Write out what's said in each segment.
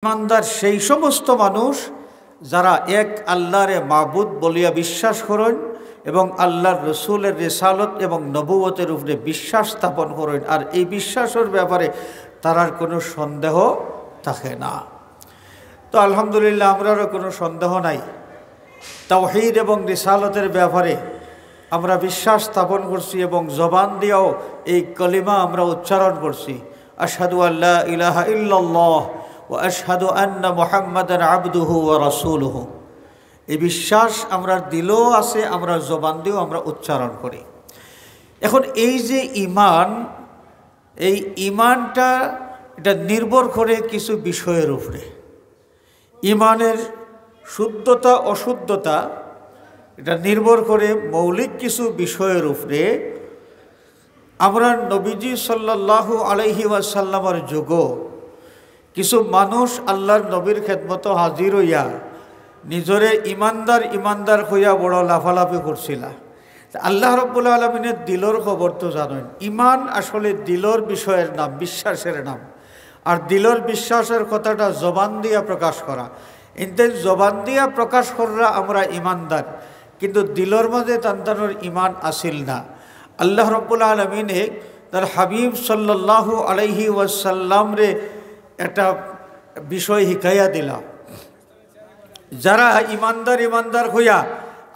ইমানদার সেই সমস্ত মানুষ যারা এক আল্লাহরে মাবুদ বলিয়া বিশ্বাস করেন এবং আল্লাহর রসুলের রিসালত এবং নবুয়তের উপরে বিশ্বাস স্থাপন করেন, আর এই বিশ্বাসের ব্যাপারে তারার কোনো সন্দেহ থাকে না। তো আলহামদুলিল্লাহ, আমরারও কোনো সন্দেহ নাই। তাওহীদ এবং রিসালতের ব্যাপারে আমরা বিশ্বাস স্থাপন করছি এবং জবান দিয়েও এই কলিমা আমরা উচ্চারণ করছি, আশহাদু আল্লা ইলাহা ইল্লাল্লাহ ও আশহাদু আন্না মুহাম্মাদান আবদুহু ওয়া রাসূলুহু। এই বিশ্বাস আমরা দিলেও আছে, আমরা জবান দিয়েও আমরা উচ্চারণ করি। এখন এই যে ঈমান, এই ঈমানটা এটা নির্ভর করে কিছু বিষয়ের উপরে। ঈমানের শুদ্ধতা অশুদ্ধতা এটা নির্ভর করে মৌলিক কিছু বিষয়ের উপরে। আমরা নবীজি সাল্লাল্লাহু আলাইহি ওয়াসাল্লামের যুগও কিছু মানুষ আল্লাহর নবীর খেদমত হাজির হইয়া নিজরে ইমানদার হইয়া বড় লাফালাফি করছিল। আল্লাহ রাব্বুল আলামিনের দিলর খবর তো জানেন। ঈমান আসলে দিলর বিষয়ের নাম, বিশ্বাসের নাম। আর দিলর বিশ্বাসের কথাটা জবান দিয়া প্রকাশ করা, এতে জবান দিয়া প্রকাশ করা আমরা ইমানদার, কিন্তু দিলর মাঝে তান্তানোর ঈমান আসিল না। আল্লাহ রাব্বুল আলামিনে তার হাবিব সাল্লাল্লাহু আলাইহি ওয়াসাল্লাম রে একটা বিষয় হিকাইয়া দিলাম। যারা ইমানদার হইয়া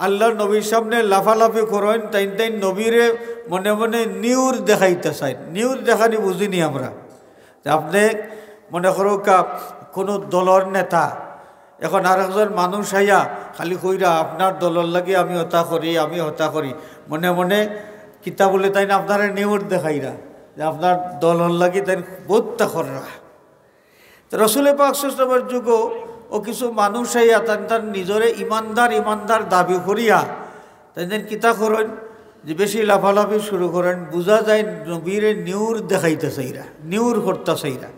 আল্লাহর নবীর সামনে লাফালাফি করেন, তাই নবীরে মনে মনে নিউর দেখাইতে চাই। নিউর দেখানি বুঝিনি আমরা। আপনি মনে করো কোনো দলের নেতা, এখন আরেকজন মানুষ আইয়া খালি কইরা আপনার দলের লাগে আমি হতা করি, আমি হতা করি, মনে মনে কিতা বলে তাই না আপনারা নিউর দেখাইরা যে আপনার দলের লাগে তাই বোধটা কররা। রসুল পাক সাল্লাল্লাহু আলাইহি ওয়াসাল্লামের যুগও ও কিছু মানুষ আইয়া তার নিজরে ইমানদার দাবি করিয়া তাই কিতা করেন যে বেশি লাফালাফি শুরু করেন। বোঝা যায় নবীরে নিউর দেখাইতে চাইরা, নিউর করতে চাইরা।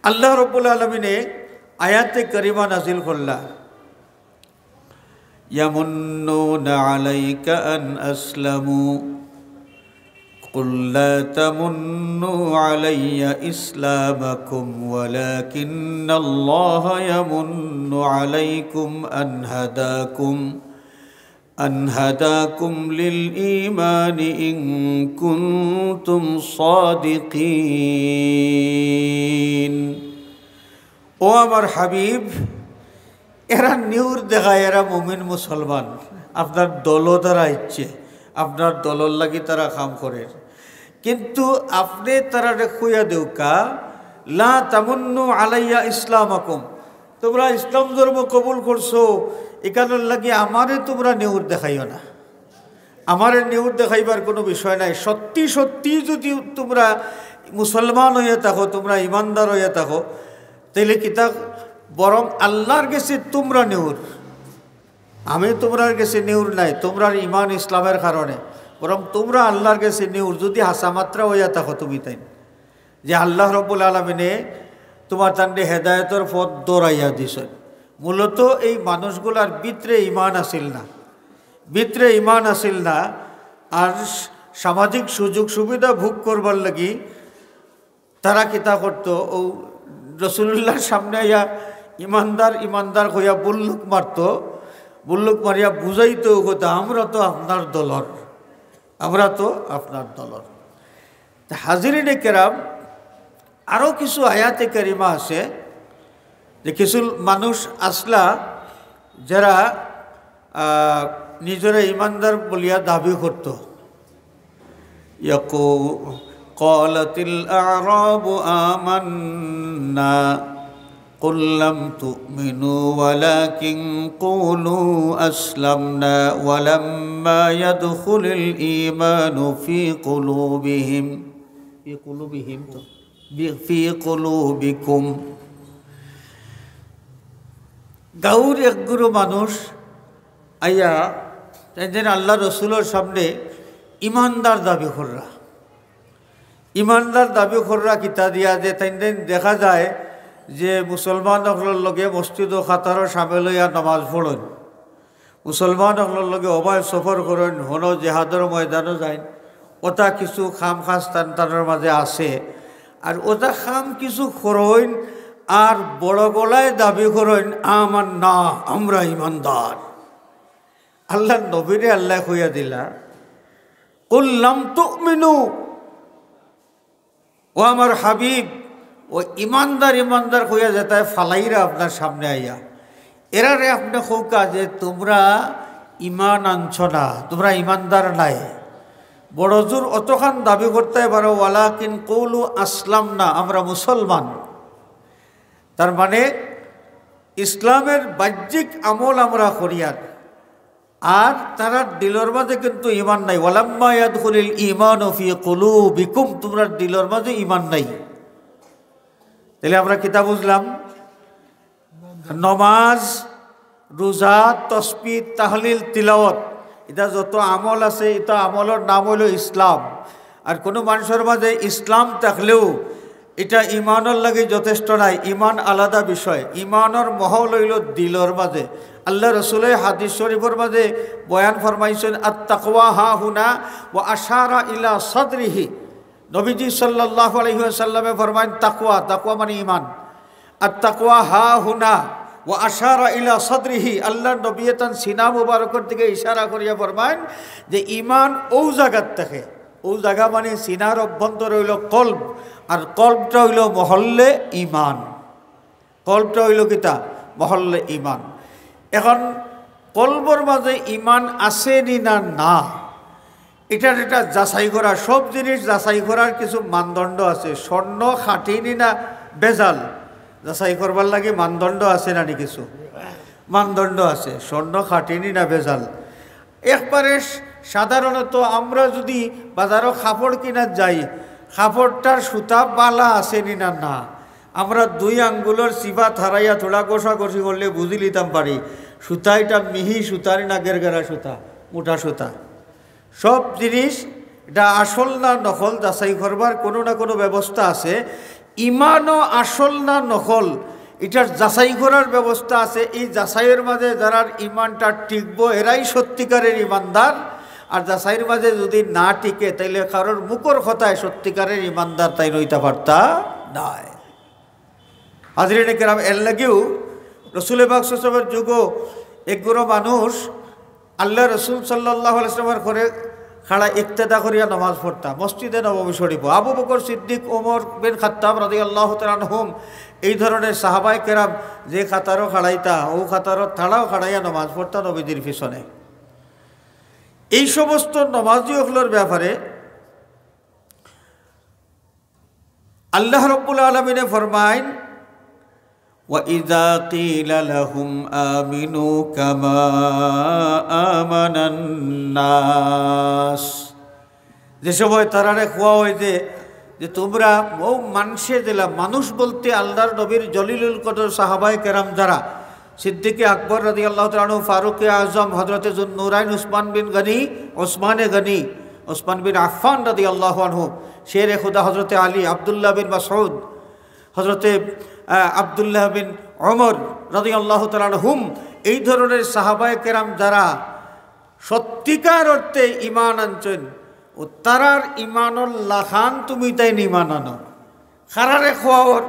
আল্লাহ রাব্বুল আলামিনে আয়াতে কারিমা নাজিল করলা, ইয়ামুন্নুনা আলাইকা আন আসলামু কুল লা তামুন্নু আলাইয়া ইসলামাকুম ওয়ালাকিন্নাল্লাহা ইয়ামুন্নু আলাইকুম আন হাদাকুম লিল ঈমানি ইন কুনতুম সাদিকিন। ও আমার হাবিব, এরা নিউর দেখায়, এরা মুমিন মুসলমান, আপনার দলও তারা ইচ্ছে, আপনার দলর লাগি তারা কাম করে, কিন্তু আপনি তারা খুইয়া দেউকা লা তামুন্নু আলাইয়া ইসলামাকুম, তোমরা ইসলাম ধর্ম কবুল করছো, এখানের লাগি আমারে তোমরা নিউর দেখাইও না। আমারে নিউর দেখাইবার কোনো বিষয় নাই। সত্যি সত্যি যদি তোমরা মুসলমান হইয়া থাকো, তোমরা ইমানদার হইয়া থাকো, তাইলে কিতা বরং আল্লাহর গেছে তোমরা নিউর, আমি তোমরার গেছে নিউর নাই, তোমরার ইমান ইসলামের কারণে, বরং তোমরা আল্লাহর গেছে নিউর যদি হাসামাত্রা হইয়া থাকো তুমি, তাই যে আল্লাহ রাব্বুল আলামিনে তোমার তান্ডে হেদায়েতের পথ দৌড়াইয়া দিছেন। মূলত এই মানুষগুলার ভিতরে ইমান আসিল না, ভিতরে ইমান আসিল না। আর সামাজিক সুযোগ সুবিধা ভোগ করবার লাগি তারা কিতা করতো, ও রসুলুল্লাহর সামনে আইয়া ইমানদার হইয়া বুল্লুক মারতো, বুল্লুক মারিয়া বুঝাইতো কথা আমরা তো আপনার দলর, আমরা তো আপনার দলর। হাজিরিনে কেরাম, আরও কিছু আয়াতে কারিমা আছে যে কিছু মানুষ আসলা যারা নিজেরা ইমানদার বলিয়া দাবি করত। ক্বালাতিল আ'রাবু আমান্না কুল লাম তু'মিনু ওয়ালাকিন কুলু আসলামনা ওয়ালাম্মা ইয়াদখুলুল ঈমানু ফি কুলুবিকুম। গাউর একগুরু মানুষ আইয়া তাই আল্লাহ রসুলের সামনে ইমানদার দাবি কররা, ইমানদার দাবি কররা কিতা দিয়া যে তাই দেখা যায় যে মুসলমানসকলের লগে মসজিদ ও খাতারও সামিল হইয়া নামাজ পড়েন, মুসলমানসকলের লগে অবায় সফর করেন, হন জেহাদের ময়দানও যায়, ওটা কিছু খাম খাস তানের মাঝে আছে। আর ওটা খাম কিছু খরইন আর বড় গলায় দাবি করেন আমার না আমরা ইমানদার। আল্লাহ নবীরে আল্লাহ কইয়া দিলা কুল্লাম তুমিনু, ও আমার হাবিব, ও ইমানদার ইমানদার কইয়া যেতায় ফালাইরা আপনার সামনে আইয়া এরারে আপনি খৌকা যে তোমরা ইমান আনছ না, তোমরা ইমানদার নাই। বড় জোর অতখান দাবি করতে পারো ওয়ালাকিন কৌলু আসলাম না, আমরা মুসলমান। তার মানে ইসলামের বাহ্যিক আমল আমরা করিয়ার, আর তারা দিলর মাঝে কিন্তু ইমান নাই। ওয়ালাম্মা ইয়াদখুলিল ঈমানু ফি কুলুবিকুম, তোমরা দিলর মাঝে ইমান নাই। তাহলে আমরা কিতা বুঝলাম? নমাজ, রোজা, তসবিহ, তাহলিল, তিলাওয়াত, এটা যত আমল আছে এটা আমলের নাম হইল ইসলাম। আর কোনো মানুষের মাঝে ইসলাম থাকলেও এটা ইমানের লাগে যথেষ্ট নাই, ইমান আলাদা বিষয়। ইমানের মহল হইল দিলর মাঝে। আল্লাহ রসুলের হাদিস শরীফের মাঝে বয়ান ফরমাইছেন আত-তাকওয়া হা হুনা ওয়া আশারা ইলা সাদরিহি। নবীজি সাল্লাল্লাহু আলাইহি ওয়াসাল্লামে ফরমায়েন তাকওয়া, তাকওয়া মানে ইমান। আত-তাকওয়া হা হুনা ওয়া আশারা ইলা সাদরিহি। আল্লাহ নবী তান সিনা মুবারকের দিকে ইশারা করিয়া ফরমায়েন যে ইমান ও জায়গার থেকে, ও জায়গা মানে সিনার অভ্যন্তর হইল কলব, আর কলবটা হইল মহল্লে ইমান। কলবটা হইল কিতা? মহল্লে ইমান। এখন কলবর মাঝে ইমান আছে নি না না, এটা যাচাই করা, সব জিনিস যাচাই করার কিছু মানদণ্ড আছে। স্বর্ণ খাঁটি নি না বেজাল, যাচাই করবার লাগে মানদণ্ড আছে না নি? কিছু মানদণ্ড আছে। স্বর্ণ খাঁটি নি না বেজাল। একবারে সাধারণত আমরা যদি বাজারও কাপড় কিনা যাই, কাপড়টার সুতা বালা আছে নি না না, আমরা 2 আঙ্গুলের চিবা থারাইয়া থোড়া কষাকষি করলে বুঝি লিতাম পারি সুতা এটা মিহি সুতার না গেরগেরা সুতা, মোটা সুতা। সব জিনিস এটা আসল না নকল যাচাই করবার কোনো না কোনো ব্যবস্থা আছে। ইমানও আসল না নকল এটার যাচাই করার ব্যবস্থা আছে। এই যাচাইয়ের মাঝে যারা ইমানটা টিকবো এরাই সত্যিকারের ইমানদার। আর যাচাইয়ের মাঝে যদি না টিকে তাইলে কারোর মুখর কথায় সত্যিকারের ইমানদার তাই নইতে পারতা নাই। হাজরিনে কেরাম, এর লাগেও রসুল পাক সাল্লাল্লাহু আলাইহি ওয়াসাল্লামের যুগও একগুলো মানুষ আল্লাহ রসুল সাল্লাল্লাহু আলাইহি ওয়াসাল্লামের ঘরে খাড়া ইক্তেদা করিয়া নামাজ পড়তা মসজিদে নববী শরীফ। আবু বকর সিদ্দিক, ওমর বিন খাত্তাব রাদিয়াল্লাহু তাআলা আনহুম, এই ধরনের সাহাবায়ে কেরাম যে খাতারও খাড়াইতা ও খাতারও থাড়াও খাড়াইয়া নামাজ পড়তা নবীদের পিছনে। এই সমস্ত নমাজিগুলোর ব্যাপারে আল্লাহ রাব্বুল আলামিন ফরমায়েন وَإِذَا قِيلَ لَهُمْ آمِنُوا كَمَا آمَنَ النَّاسُ, যে সময় তারারে খোয়া হয় যে তোমরা ও মানুষে দিলাম, মানুষ বলতে আল্লাহর নবীর জলিলুল কদর সাহাবায়ে কেরাম যারা, সিদ্দিকে আকবর রাদিয়াল্লাহু তাআলা আনহু, ফারুক আজম হযরতে যুন্নুরাইন ওসমান বিন আফফান রাদিয়াল্লাহু আনহু, শেরে খুদা হযরতে আলী, আব্দুল্লাহ বিন মাসউদ, হযরতে আব্দুল্লাহ বিন ওমর রাদিয়াল্লাহু তাআলা আনহুম, এই ধরনের সাহাবায়ে কেরাম যারা সত্যিকার অর্থে ইমান আনছেন ও তারার ইমানুল লাখান তুমি তাই ইমান আনো। খারারে খোয়াওর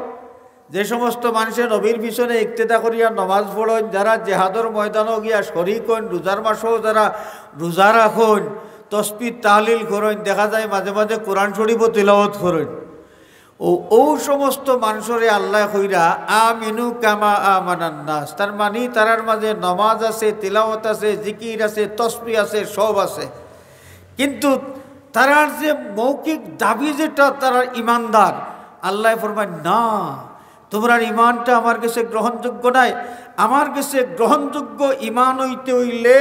যে সমস্ত মানুষের নবীর পিছনে ইক্তেদা করিয়া নমাজ পড়েন, যারা জেহাদর ময়দানও গিয়া শরীক হন, রোজার মাসেও যারা রোজা রাখেন, তসবিহ তাহলিল করেন, দেখা যায় মাঝে মাঝে কোরআন শরীফও তিলাওয়াত করেন, ও সমস্ত মানুষরে আল্লাহ কইরা আমিনু কামা আমানান নাস। তার মানে তারার মাঝে নমাজ আছে, তিলাওয়াত আছে, জিকির আছে, তসবিহ আছে, সব আছে, কিন্তু তারার যে মৌখিক দাবি যেটা তারার ইমানদার, আল্লাহ ফরমায় না, তোমরা ইমানটা আমার কাছে গ্রহণযোগ্য নাই। আমার কাছে গ্রহণযোগ্য ইমান হইতে হইলে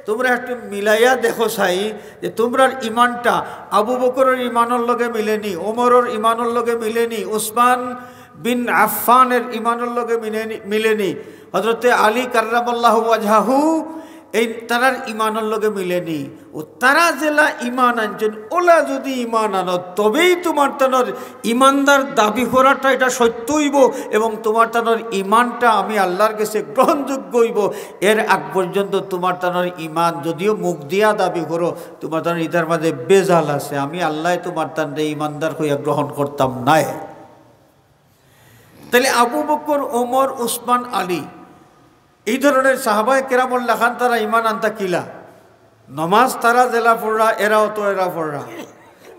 তোমরা একটু মিলাইয়া দেখো চাই যে তোমরার ইমানটা আবু বকরের ইমানের লগে মিলেনি, ওমরের ইমানের লগে মিলেনি, উসমান বিন আফফানের ইমানের লগে মিলেনি, হযরতে আলী কাররামাল্লাহু ওয়াজহাহু এই তারার ইমানের লগে মিলেনি। ও তারা জেলা ইমান আনছেন, ওলা যদি ইমান আনো তবেই তোমার তানোর ইমানদার দাবি করাটা এটা সত্য হইব এবং তোমার তানোর ইমানটা আমি আল্লাহর কাছে গ্রহণযোগ্য হইব। এর আগ পর্যন্ত তোমার তানোর ইমান যদিও মুখ দিয়া দাবি করো, তোমার তানোর ইতার মাঝে বেজাল আছে, আমি আল্লাহ তোমার তানরে ইমানদার হইয়া গ্রহণ করতাম নাই। তাহলে আবু বকর, ওমর, উসমান, আলী এই ধরনের সাহাবায়ে কেরামুল্লাহ খান তারা ইমান আনতা কিলা নমাজ তারা জেলা পড়রা, এরাও তো এরা পড়রা,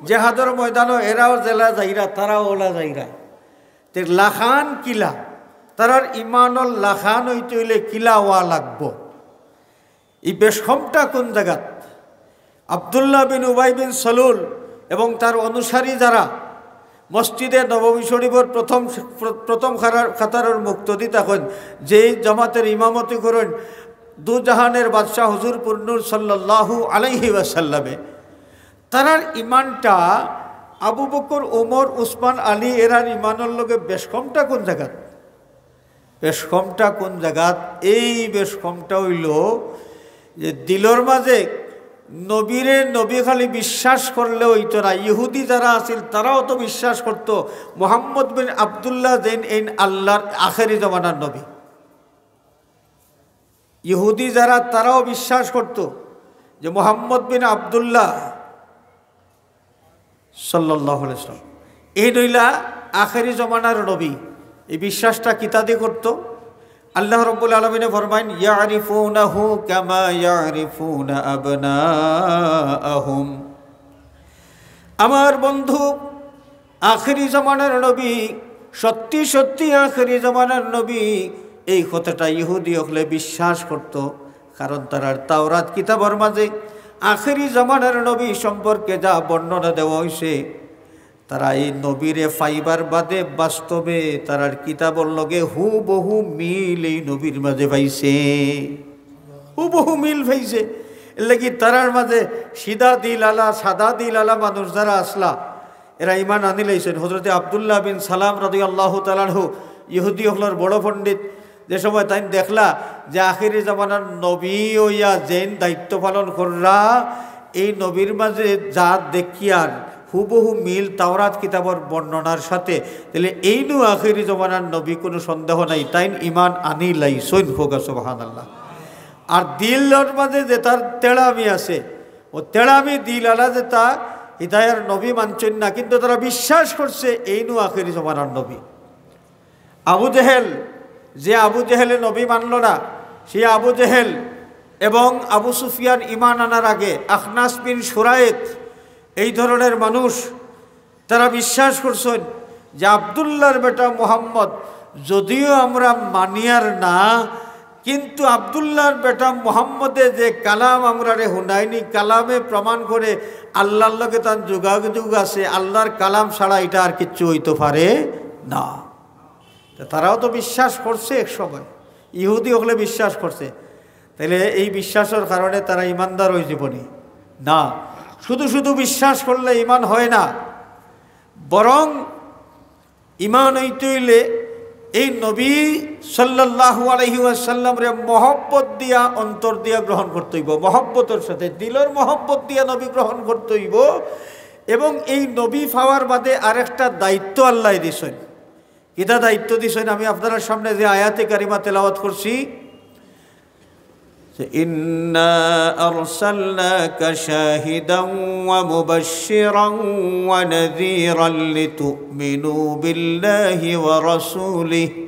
জেহাদর ময়দানও এরাও জেলা যাইরা, তারাও ওলা যাইরা। তে লাখান কিলা তারার ইমানল লাখান হইতে হইলে কিলা ওয়া লাগবো। এই বেশমটা কোন জায়গাত? আব্দুল্লাহ বিন উবাই বিন সলুল এবং তার অনুসারী যারা মসজিদে নববী শরীফের প্রথম কাতারের মুক্তদি থাকেন, যেই জামাতের ইমামতি করেন দু জাহানের বাদশাহ হুজুর পুরনুর সাল্লাল্লাহু আলাইহি ওয়াসাল্লামে, তারার ইমানটা আবু বকর, ওমর, উসমান, আলী এরার ইমানের লগে বেশকমটা কোন জায়গাত? বেশকমটা কোন জায়গাত? এই বেশকমটা হইল যে দিলর মাঝে নবীরে নবী খালি বিশ্বাস করলে হইতো না। ইহুদি যারা আছিল তারাও তো বিশ্বাস করতো মুহাম্মদ বিন আবদুল্লাহ যেন এই আল্লাহর আখেরি জমানার নবী। ইহুদি যারা তারাও বিশ্বাস করতো যে মুহাম্মদ বিন আবদুল্লাহ সাল্লাল্লাহু আলাইহি ওয়াসাল্লাম এই নইলা আখেরি জমানার নবী। এই বিশ্বাসটা কিতাদি করতো। আল্লাহ রাব্বুল আলামিন ফরমাইন, ইয়ারিফুনাহু কামা ইয়ারিফুনা আবনাআহুম। আমার বন্ধু আখেরি জামানার নবী, সত্যি সত্যি আখেরি জামানার নবী, এই কথাটা ইহুদি হলে বিশ্বাস করত। কারণ তার তাওরাত কিতাবের মাঝে আখেরি জামানার নবী সম্পর্কে যা বর্ণনা দেওয়া হয়েছে, তারা এই নবীরে ফাইবার বাদে বাস্তবে তারার কিতাবর লগে হুবহু মিল এই নবীর মাঝে পাইছে, হুবহু মিল পাইছে। এর লাগি তারার মাঝে সিধা দিল আলা সাদা দিল আলা মানুষ যারা আসলা এরা ইমান আনি লাইছেন। হযরতে আব্দুল্লাহ বিন সালাম রাদিয়াল্লাহু তাআলা আনহু ইহুদি হলার বড় পণ্ডিত, যে সময় তাই দেখলা যে আখিরি জামানার নবী হইয়া যেন দায়িত্ব পালন কররা, এই নবীর মাঝে যা দেখিয়ার হুবহু মিল তাওরাত কিতাবের বর্ণনার সাথে, তাহলে এই নু আখিরি জমানার নবী, কোনো সন্দেহ নাই তাই ইমান আনি লাইছেন। হোগা সুবহানাল্লাহ। আর দিলের মাঝে যে তার তেড়ামি আছে, ও তেড়ামি দিল আলা যে তা হিদায়ার নবী মানছেন না, কিন্তু তারা বিশ্বাস করছে এই নু আখিরি জমানার নবী। আবু জেহেল, যে আবু জেহেলে নবী মানল না, সে আবু জেহেল এবং আবু সুফিয়ান ইমান আনার আগে আখনাস বিন সুরায়েত এই ধরনের মানুষ তারা বিশ্বাস করছেন যে আব্দুল্লাহর বেটা মুহাম্মদ, যদিও আমরা মানিয়ার না, কিন্তু আব্দুল্লাহর বেটা মুহাম্মদে যে কালাম আমরা রে হুনাইনি, কালামে প্রমাণ করে আল্লাহর লগে তার যোগাযোগ আছে, আল্লাহর কালাম ছাড়া এটা আর কিচ্ছু হইতে পারে না। তারাও তো বিশ্বাস করছে এক সময়, ইহুদি হলে বিশ্বাস করছে। তাহলে এই বিশ্বাসের কারণে তারা ইমানদার হয়ে যাবনি না। শুধু শুধু বিশ্বাস করলে ইমান হয় না, বরং ইমান হইতে হইলে এই নবী সাল্লাল্লাহু আলাইহি ওয়াসাল্লাম রে মহব্বত দিয়া অন্তর দিয়া গ্রহণ করতে হইব, মহব্বতের সাথে দিলের মহব্বত দিয়া নবী গ্রহণ করতে হইব। এবং এই নবী পাওয়ার বাদে আরেকটা দায়িত্ব আল্লাহ দিছেন। কিতা দায়িত্ব দিছেন? আমি আপনার সামনে যে আয়াতে কারিমা তেলাওয়াত করছি, ইন্না আরসালনাকা শাহিদান ওয়া মুবাশশিরান ওয়া নাযীরান লিতুমিনু বিল্লাহি ওয়া রাসূলিহি।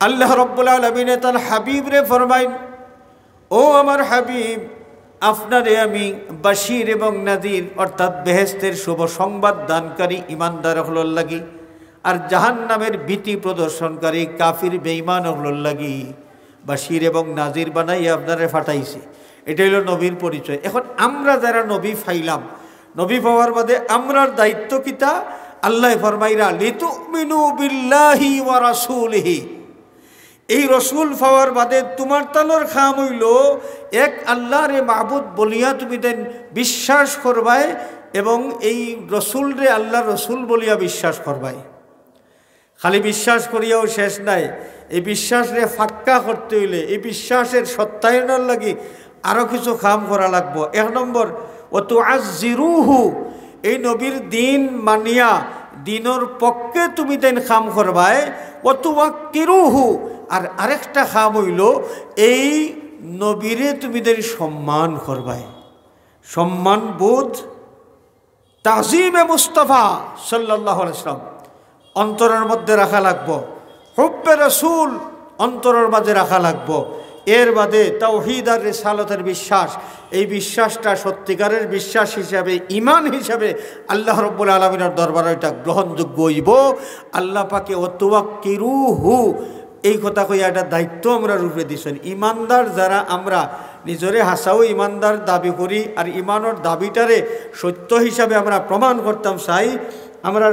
আল্লাহ রাব্বুল আলামিন তার হাবিব রে ফরমাইন, ও আমার হাবিব, আপনারে আমি বাশির এবং নাযীর অর্থাৎ বেহেশতের শুভ সংবাদ দানকারী ইমানদার হলোর লাগি, আর জাহান্নামের ভীতি প্রদর্শনকারী কাফির বেঈমান হলোর লাগি বাশির এবং নাজির বানাই আপনারে ফাটাইছে। এটা হলো নবীর পরিচয়। এখন আমরা যারা নবী পাইলাম, নবী পাওয়ার বাদে আমরার দায়িত্ব কিতা? আল্লাহ ফরমাইরা লিতুমিনু বিল্লাহি ওয়া রাসূলিহি। এই রসুল পাওয়ার বাদে তোমার তানোর খাম হইল এক আল্লাহরে মাহবুদ বলিয়া তুমি দেন বিশ্বাস করবাই, এবং এই রসুল রে আল্লাহ রসুল বলিয়া বিশ্বাস করবাই। খালি বিশ্বাস করিয়াও শেষ নাই, এই বিশ্বাস রে ফাক্কা করতে হইলে, এই বিশ্বাসের সত্যায়নের লাগি আরও কিছু কাম করা লাগবো। এক নম্বর, ও তো আজিরুহু, এই নবীর দিন মানিয়া দিনের পক্ষে তুমি দেন খাম করবাই। ও তো ওয়াক্কিরুহু, আর আরেকটা খাম হইল এই নবীরে তুমি দেন সম্মান করবাই। সম্মান বোধ, তাজিমে মুস্তাফা সাল্লাল্লাহু আলাইহি ওয়াসাল্লাম, অন্তরের মধ্যে রাখা লাগবো, হুব্বে রাসূল অন্তরের মাঝে রাখা লাগবো। এর বাদে তাওহীদ আর রিসালাতের বিশ্বাস, এই বিশ্বাসটা সত্যিকারের বিশ্বাস হিসাবে, ঈমান হিসাবে আল্লাহ রাব্বুল আলামিনের দরবারে এটা গ্রহণযোগ্য হইব। আল্লাহ পাকে ওয়াতাওয়াক্কিরুহু এই কথা কইয়া একটা দায়িত্ব আমরা রূপে দিছেন। ইমানদার যারা আমরা নিজরে হাসাও ইমানদার দাবি করি আর ইমানের দাবিটারে সত্য হিসাবে আমরা প্রমাণ করতাম চাই, আমরা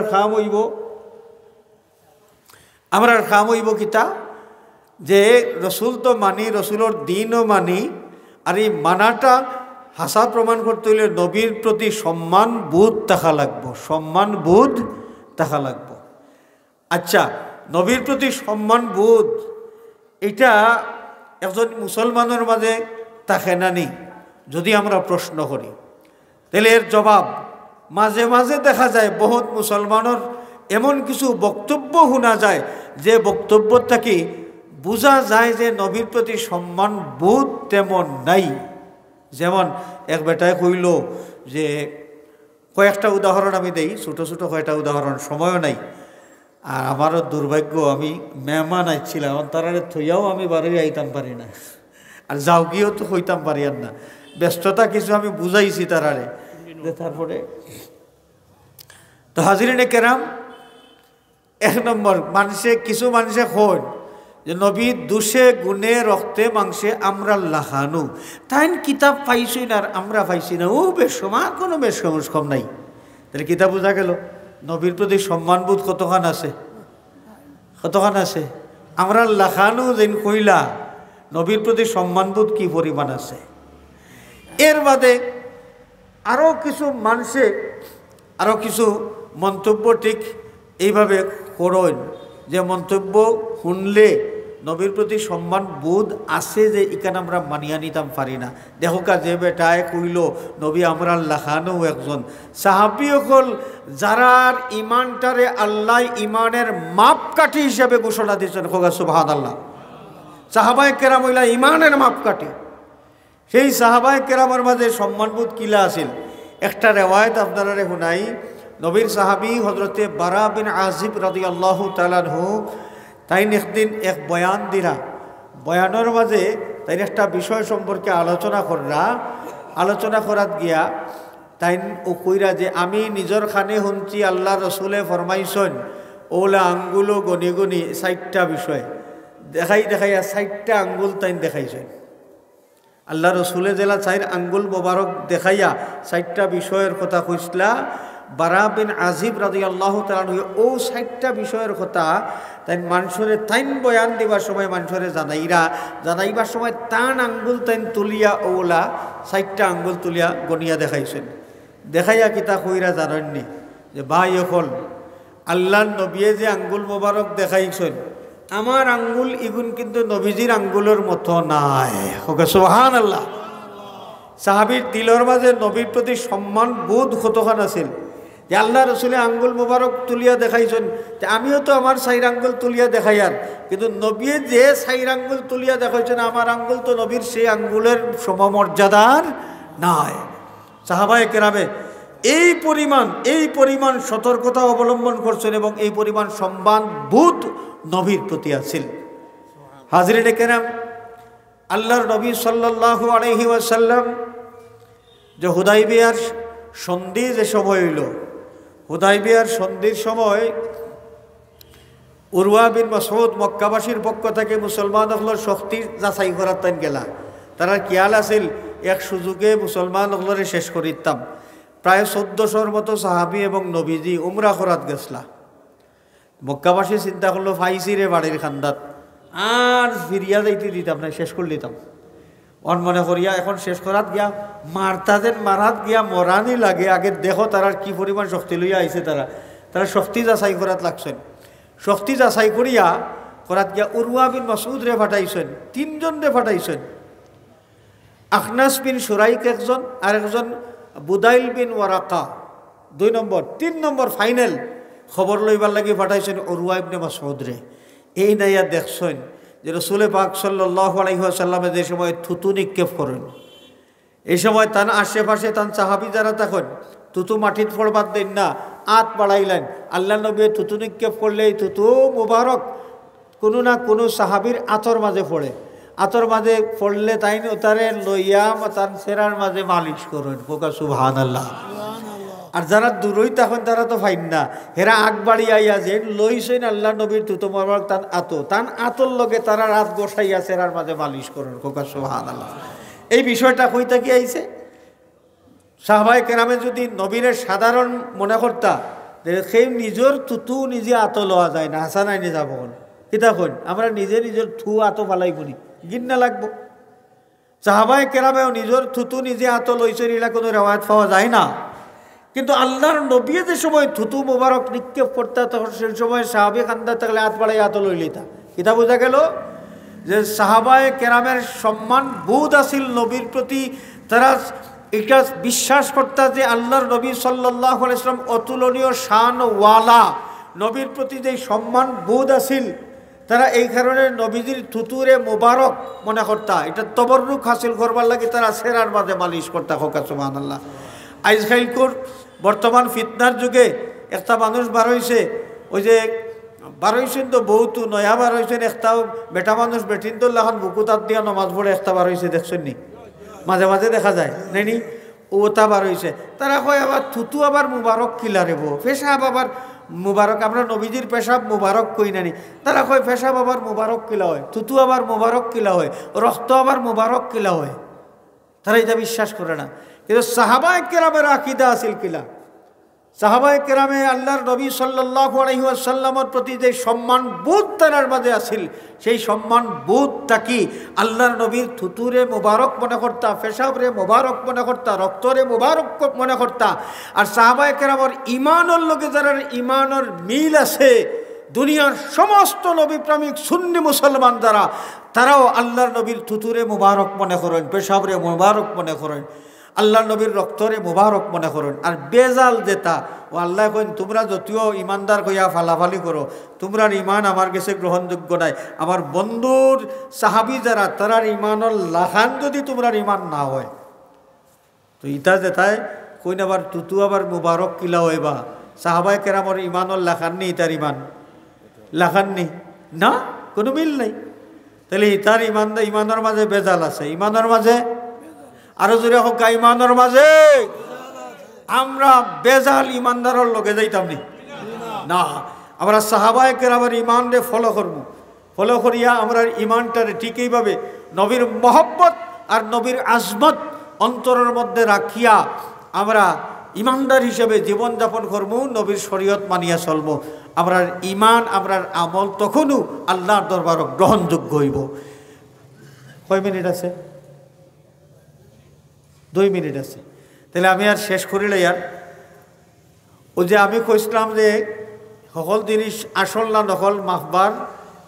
খাম হইব কিতা যে রসুল তো মানি, রসুলের দিনও মানি, আর এই মানাটা হাসা প্রমাণ করতে হইলে নবীর প্রতি সম্মান বোধ থাকা লাগবো, সম্মান বোধ থাকা লাগবো। আচ্ছা, নবীর প্রতি সম্মান বোধ এটা একজন মুসলমানের মাঝে থাকে না নি? যদি আমরা প্রশ্ন করি তাহলে এর জবাব মাঝে মাঝে দেখা যায় বহুত মুসলমানের এমন কিছু বক্তব্য শোনা যায় যে বক্তব্যটাকে বোঝা যায় যে নবীর প্রতি সম্মান বোধ তেমন নাই। যেমন এক বেটায় কইল যে, কয়েকটা উদাহরণ আমি দেই, ছোটো ছোটো কয়েকটা উদাহরণ, সময়ও নাই। আর আমারও দুর্ভাগ্য, আমি মেহমান আইছিলাম, তারারে থইয়াও আমি বাড়ি আইতাম পারি না, আর যাও গিয়েও তো হইতাম পারি আর না, ব্যস্ততা কিছু আমি বুঝাইছি তারারে। তারপরে তো হাজিরিনে কেরাম, এক নম্বর কিছু মানুষে খোঁজ যে নবী দুষে গুণে রক্তে মাংসে আমরা লাখানু, তাই কিতাব পাইছি না আর আমরা পাইছি না, ও বেশমা কোনো বেশমস কম নাই। তাহলে কিতাব বোঝা গেল নবীর প্রতি সম্মানবোধ কতখান আছে, কতখান আছে। আমরা লাখানু যেন কইলা নবীর প্রতি সম্মানবোধ কি পরিমাণ আছে। এর বাদে আরও কিছু মানুষে আরও কিছু মন্তব্য ঠিক এইভাবে করেন যে মন্তব্য শুনলে নবীর প্রতি সম্মান বোধ আছে যে ইকান আমরা মানিয়া নিতাম পারি না। দেখো কা যে বেটায় কইল নবী আমরা লাখানো একজন সাহাবী হল যারার ইমানটারে আল্লাহ ইমানের মাপকাঠি হিসাবে ঘোষণা দিয়েছেন। খোগা সুবহানাল্লাহ। সাহাবায়ে কেরাম হইলা ইমানের মাপকাঠি। সেই সাহাবায়ে কেরামের মাঝে সম্মানবোধ কিলা আছিল। একটা রেওয়ায়ত আপনারা শুনাই। নবীর সাহাবী হজরতে বারা বিন আজিব রাদিয়াল্লাহু তাআলা আনহু তাই একদিন এক বয়ান দিলা। বয়ানের মাঝে তাই একটা বিষয় সম্পর্কে আলোচনা করাত গিয়া তাই ও কইরা যে আমি নিজের খানে শুনছি আল্লাহ রসুলে ফরমাইছেন ওলা আঙ্গুলো গনি গনি 60টা বিষয় দেখাইয়া 60টা আঙ্গুল তাই দেখাইছেন। আল্লাহ রসুলে জেলা 4 আঙ্গুল মোবারক দেখাইয়া 60টা বিষয়ের কথা কইসলা। বারা বিন আজিব রাদিয়াল্লাহু তাআলা ও 60টা বিষয়ের কথা তাই মানুষরে তাইন বয়ান দিবার সময় মানুষরে জানাইবার সময় তান আঙ্গুল তাইন তুলিয়া ওলা 60টা আঙ্গুল তুলিয়া গনিয়া দেখাইছেন। দেখাইয়া কিতা কইরা জানেননি যে ভাই হল আল্লাহর নবীয়ে যে আঙ্গুল মোবারক দেখাইছেন আমার আঙ্গুল ইগুন কিন্তু নবীজির আঙ্গুলের মতো নাই। সুবহানাল্লাহ। সাহাবীর দিলের মাঝে নবীর প্রতি সম্মান বোধ কতখান আছিল যে আল্লাহ রসুলে আঙ্গুল মোবারক তুলিয়া দেখাইছেন, আমিও তো আমার 4 আঙ্গুল তুলিয়া দেখাইয়ার, কিন্তু নবী যে 4 আঙ্গুল তুলিয়া দেখাইছেন আমার আঙ্গুল তো নবীর সেই আঙ্গুলের সমমর্যাদার নাই। সাহাবায়ে কেরামে এই পরিমাণ সতর্কতা অবলম্বন করছেন এবং এই পরিমাণ সম্মান বোধ নবীর প্রতি আছিল। হাজরিনে কেরাম, আল্লাহর নবী সাল্লাল্লাহু আলাইহি ওয়াসাল্লাম যে হুদাইবিয়ার সন্ধি যে সময় হইল, হুদাইবিয়ার সন্ধির সময় উরওয়া বিন মাসউদ মক্কাবাসীর পক্ষ থেকে মুসলমান হলের শক্তি যাচাই করার তাই গেলা। তারা কিয়াল আছিল এক সুযোগে মুসলমান হলরে শেষ করিতাম। প্রায় 1400 মতো সাহাবি এবং নবীজি উমরা করাত গেছলা। মক্কাবাসী চিন্তা করলো ফাইসি রে বাড়ির খান্দাত আর ফিরিয়া যাইতে দিতাম না, শেষ করে দিতাম। মনে করিয়া এখন শেষ করাত গিয়া মারাত গিয়া মরানি লাগে। আগে দেখো তারা কি পরিমাণ শক্তি লইয়া আইছে। তারা শক্তি যাচাই করাত লাগছেন। শক্তি যাচাই করিয়া করাত গিয়া উরওয়া বিন মাসউদ রে ফাটাইছেন, 3 জন রে ফাটাইছেন। আখনাস বিন সুরাইক একজন, আর একজন বুদাইল বিন ওয়ারাকা 2 নম্বর। 3 নম্বর ফাইনাল খবর লইবার লাগি ফাটাইছেন উরওয়া ইবনে মাসউদ রে। এই নাইয়া দেখছেন যে রসুল পাক সাল্লাল্লাহু আলাইহি ওয়াসাল্লামে যে সময় থুতু নিক্ষেপ করেন, এই সময় তার আশেপাশে তার সাহাবি যারা তখন থুতু মাটিত পড়বার দেন না, আত বাড়াইলেন। আল্লাহ নবী থুতু নিক্ষেপ করলে এই থুতু মুবারক কোনো না কোনো সাহাবির আতর মাঝে পড়ে, আতর মাঝে পড়লে তাই তারে লইয়া তার চেরার মাঝে মালিশ করেন। কোকা সুবহানাল্লাহ। আর যারা দূরই তখন তারা তো ফাইন না, হেরা আগ বাড়ি আইয়া যে লইছেন আল্লাহ নবীর থুতু মুবারক তান আতর লগে তারা রাত বসাইয়া চেরার মাঝে মালিশ করেন। কোকা সুবহানাল্লাহ। এই বিষয়টা কই থেকে আইছে? সাহাবায়ে কেরামে যদি নবীরে সাধারণ মনে করতা, সেই নিজের থুতু নিজে আতো লওয়া যায় না, হাসা নাই নিয়ে যাবো কিতা কইন আমরা নিজে নিজের থু আতো ফালাই করি, গিন্না লাগবো। সাহাবায়ে কেরামেও নিজের থুতু নিজে আতো লইছেন, এটা কোনো রেওয়ায়ত পাওয়া যায় না। কিন্তু আল্লাহর নবী যে সময় থুতু মুবারক নিক্ষেপ করতা, তখন সেই সময় সাহাবী খান্দা থাকলে হাত বাড়াই আতো লই লইতা। কিতা বোঝা গেল যে সাহাবায়ে কেরামের সম্মান বোধ আছিল নবীর প্রতি। তারা এটা বিশ্বাস করতা যে আল্লাহর নবী সাল্লাল্লাহু আলাইহি ওয়াসাল্লাম অতুলনীয় শানওয়ালা, নবীর প্রতি যে সম্মান বোধ আছিল, তারা এই কারণে নবীজির থুতুরে মোবারক মনে করতা। এটা তবররুক হাসিল করবার লাগে তারা সেরার মাঝে মালিশ করতা। হোকা সুবহানাল্লাহ। আজকালকার বর্তমান ফিতনার যুগে একটা মানুষ বার হয়েছে, ওই যে বার হয়েছেন তো বহুত নয়া বার হয়েছেন, একটাও বেটা মানুষ বেটিন তো এখন বুকু তার দিয়া নমাজ পড়ে একটা বার হয়েছে, দেখছেন নি? মাঝে মাঝে দেখা যায় নাইনি? ওটা বার হয়েছে। তারা কয় আবার থুতু আবার মুবারক কিলা রেব, পেশাব আবার মুবারক, আমরা নবীজির পেশাব মুবারক কই নানি। তারা কয় পেশাব আবার মুবারক কিলা হয়, থুতু আবার মুবারক কিলা হয়, রক্ত আবার মুবারক কিলা হয়। তারা এটা বিশ্বাস করে না। কিন্তু সাহাবায়ে কেরামের আকীদা আছিল কিলা? সাহাবায়ে কেরামে আল্লাহর নবী সাল্লাল্লাহু আলাইহি ওয়াসাল্লামের প্রতি যে সম্মান বোধ তার মাঝে আছিল, সেই সম্মান বোধটা কি আল্লাহর নবীর থুতুরে মুবারক মনে করতা, পেশাবরে মুবারক মনে করতা, রক্তরে মুবারক মনে করতা। আর সাহাবায়ে কেরামের ঈমানের লগে যারা ঈমানের মিল আছে, দুনিয়ার সমস্ত নবীপ্রেমিক সুন্নি মুসলমান যারা, তারাও আল্লাহর নবীর থুতুরে মুবারক মনে করেন, পেশাবরে মুবারক মনে করেন, আল্লাহ নবীর রক্তরে মুবারক মনে করেন। আর বেজাল যেটা ও আল্লাহ কইন তোমরা যদিও ইমানদার কইয়া ফালাফালি করো, তোমরার ইমান আমার কাছে গ্রহণযোগ্য নাই। আমার বন্ধুর সাহাবি যারা, তারার ইমানের লাখান যদি তোমরার ইমান না হয়, তো ইটা যেটাই কইন আবার তুতু আবার মুবারক কিলা হইবা। সাহাবায়ে কেরামর ইমানের লাখান নেই, তার ইমান লাখান নেই না, কোনো মিল নাই। তাহলে তার ইমানের মাঝে বেজাল আছে, ইমানের মাঝে আরো জোরে হোক, ইমানের মাঝে আমরা বেজাল ইমানদারের লগে যাইতাম নি না। আমরা সাহাবায়ে কেরামের ইমান রে ফলো করব, ফলো করিয়া আমরা ইমানটারে ঠিক এইভাবে নবীর মহব্বত আর নবীর আজমত অন্তরের মধ্যে রাখিয়া আমরা ইমানদার হিসেবে জীবনযাপন করবো, নবীর শরীয়ত মানিয়া চলব। আমরার ইমান, আমরার আমল তখনও আল্লাহর দরবারে গ্রহণযোগ্য হইব। কয় মিনিট আছে? 2 মিনিট আছে। তাহলে আমি আর শেষ করিলে আর ও যে আমি কইছিলাম যে সকল জিনিস আসল না নকল মাপবার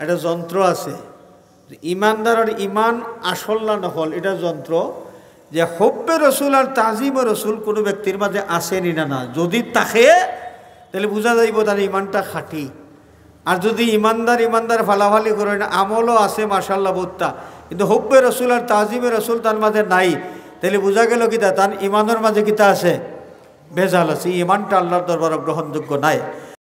একটা যন্ত্র আছে। ইমানদারের ইমান আসল না নকল এটা যন্ত্র। যে হব্বে রসুল আর তাজিমে রসুল কোনো ব্যক্তির মাঝে আসেনি না, যদি তাকে তাহলে বোঝা যাইব তার ইমানটা খাঁটি। আর যদি ইমানদার ফালাফালি করে না, আমলও আছে মাশাআল্লাহ বহুতটা, কিন্তু হব্বে রসুল আর তাজিমে রসুল তার মাঝে নাই, তাহলে বোঝা গেল কিতা তার ইমানের মাঝে কিতা আছে, বেজাল আছে, ইমানটা আল্লাহর দরবারে গ্রহণযোগ্য নাই।